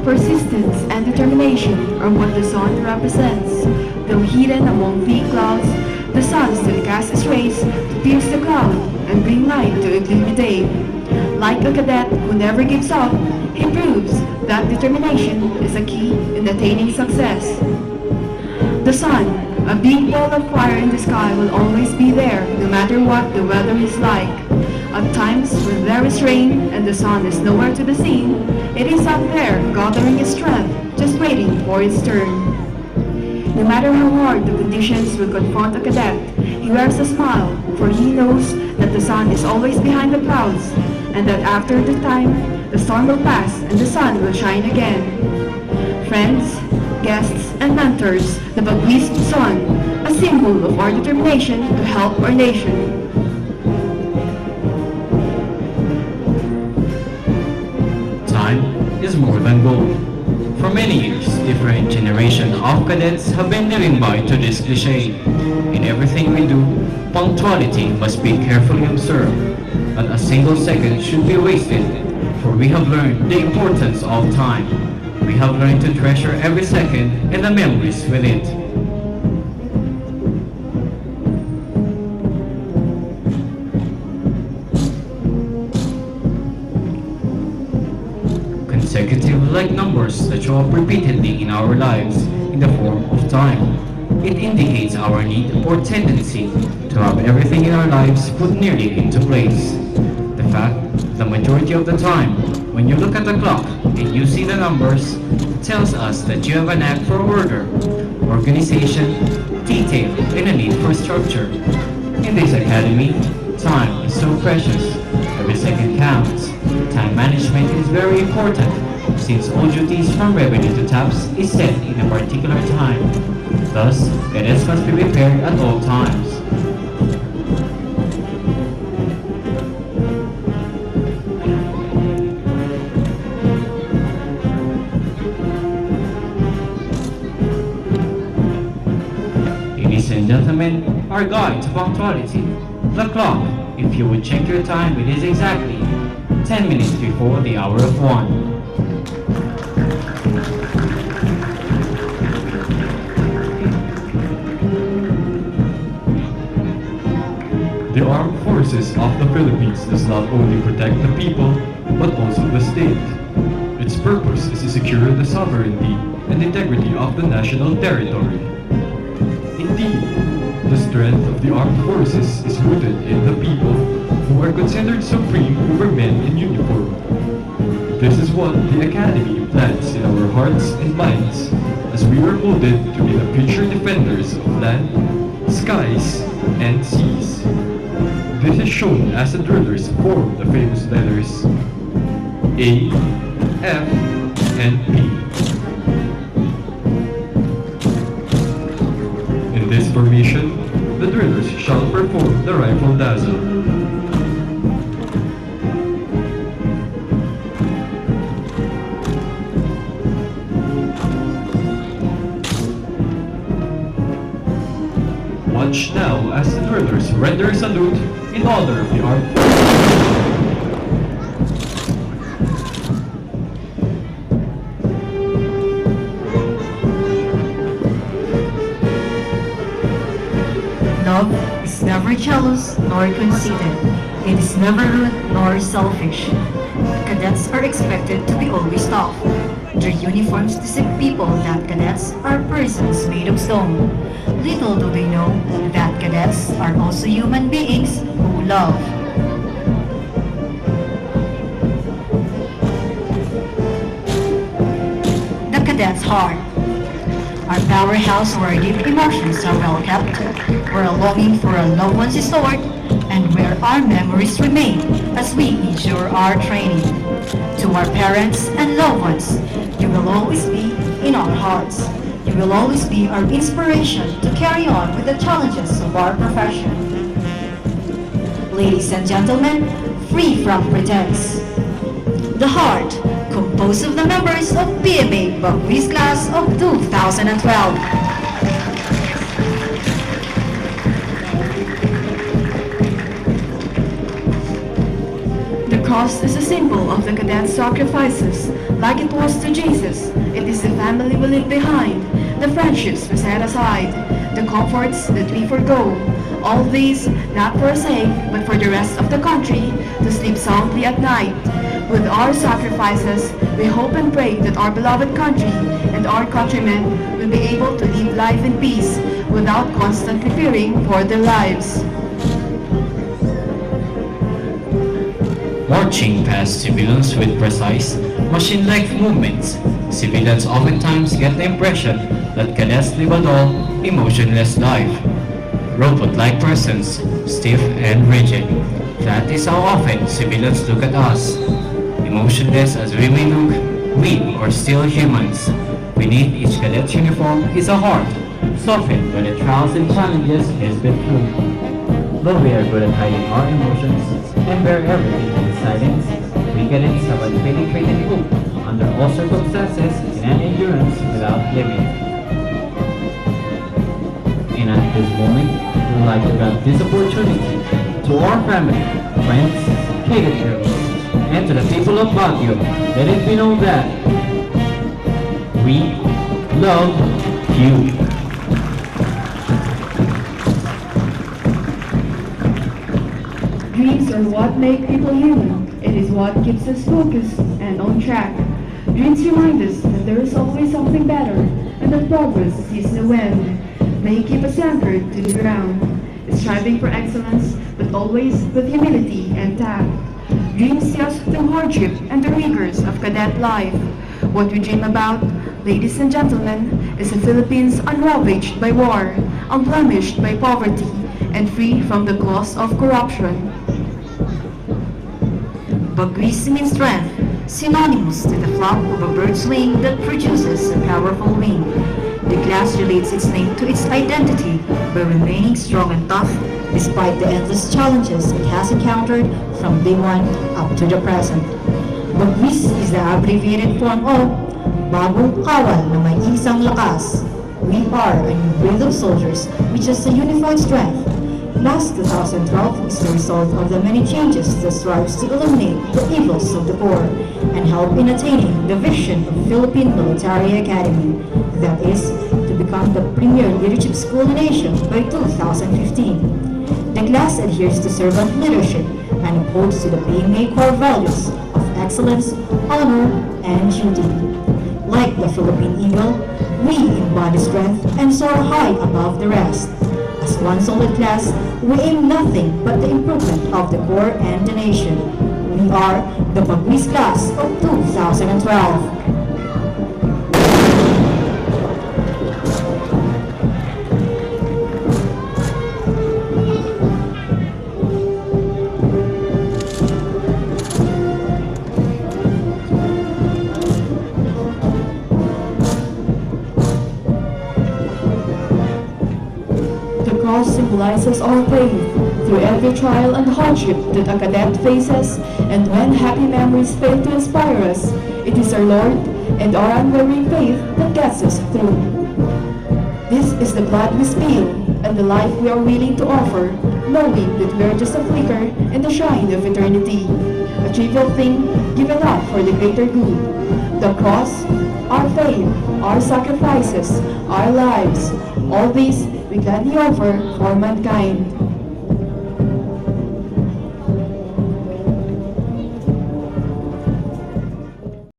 Persistence and determination are what the sun represents. Though hidden among thick clouds, the sun still casts its rays to pierce the cloud and bring light to a gloomy day. Like a cadet who never gives up, he proves that determination is a key in attaining success. The sun, a big ball of fire in the sky, will always be there no matter what the weather is like. At times when there is rain and the sun is nowhere to be seen, it is up there gathering its strength, just waiting for its turn. No matter how hard the conditions will confront a cadet, he wears a smile, for he knows that the sun is always behind the clouds, and that after the time, the storm will pass and the sun will shine again. Friends, guests, and mentors, the Bagwis sun, a symbol of our determination to help our nation. Time is more than gold. For many years, different generations of cadets have been living by to this cliché. In everything we do, punctuality must be carefully observed. Not a single second should be wasted, for we have learned the importance of time. We have learned to treasure every second and the memories with it. Consecutive like numbers that show up repeatedly in our lives in the form of time. It indicates our need or tendency to have everything in our lives put nearly into place. The fact the majority of the time, when you look at the clock and you see the numbers, it tells us that you have a knack for order, organization, detail, and a need for structure. In this academy, time is so precious. Every second counts. Time management is very important, since all duties from revenue to taps is set in a particular time. Thus, cadets must be prepared at all times. Ladies and gentlemen, our guide to punctuality, the clock. If you would check your time, it is exactly 10 minutes before the hour of 1. The Armed Forces of the Philippines does not only protect the people, but also the state. Its purpose is to secure the sovereignty and integrity of the national territory. Indeed, the strength of the armed forces is rooted in the people, who are considered supreme over men in uniform. This is what the Academy plants in our hearts and minds, as we are molded to be the future defenders of land, skies, and seas. This is shown as the drillers form the famous letters A, F, and P. In this formation, the drillers shall perform the rifle dazzle. Watch now as the drillers render a salute in honor of the armed forces. Love is never jealous nor conceited. It is never rude nor selfish. Cadets are expected to be always tough. Their uniforms deceive people that cadets are persons made of stone. Little do they know that cadets are also human beings who love. The cadet's heart. Our powerhouse where deep emotions are well kept, where a longing for a loved one's is stored, and where our memories remain as we endure our training. To our parents and loved ones, you will always be in our hearts. You will always be our inspiration to carry on with the challenges of our profession. Ladies and gentlemen, free from pretense. The heart, composed of the members of PMA Bagwis class of 2012. The cross is a symbol of the cadet's sacrifices, like it was to Jesus. It is the family we leave behind, the friendships we set aside, the comforts that we forgo. All these, not for our sake, but for the rest of the country, to sleep soundly at night. With our sacrifices, we hope and pray that our beloved country and our countrymen will be able to live life in peace without constantly fearing for their lives. Marching past civilians with precise, machine-like movements, civilians oftentimes get the impression that cadets live a dull, emotionless life. Robot-like persons, stiff and rigid. That is how often civilians look at us. Emotionless as we may look, we are still humans. Beneath each cadet's uniform is a heart, softened by the trials and challenges he has been through. Though we are good at hiding our emotions and bear everything in silence, we cadets have unfailing hope under all circumstances and an endurance without limit. And at this moment, we would like to grab this opportunity to our family, friends, cadet girls, and to the people of Baguio, let it be known that we love you. Dreams are what make people human. It is what keeps us focused and on track. Dreams remind us that there is always something better and that progress sees no end. May keep us anchored to the ground, striving for excellence, but always with humility and tact. Dreams see us through hardship and the rigors of cadet life. What we dream about, ladies and gentlemen, is a Philippines unravaged by war, unblemished by poverty, and free from the claws of corruption. Bagwis means strength, synonymous to the flap of a bird's wing that produces a powerful wing. The class relates its name to its identity by remaining strong and tough despite the endless challenges it has encountered from day one up to the present. Bagwis is the abbreviated form of Bagong Kawal na may isang lakas. We are a new breed of soldiers which has a unified strength. Last 2012 is the result of the many changes that strives to eliminate the evils of the poor and help in attaining the vision of Philippine Military Academy, that is, to become the premier leadership school in Asia by 2015. The class adheres to servant leadership and upholds to the PMA core values of excellence, honor, and duty. Like the Philippine Eagle, we embody strength and soar high above the rest. As one solid class, we aim nothing but the improvement of the Corps and the nation. We are the Bagwis class of 2012. Symbolizes our faith through every trial and hardship that a cadet faces, and when happy memories fail to inspire us, it is our Lord and our unwavering faith that gets us through. This is the blood we spill and the life we are willing to offer, knowing that we are just a flicker in the shine of eternity, a trivial thing given up for the greater good. The cross, our faith, our sacrifices, our lives, all these we gladly offer for mankind.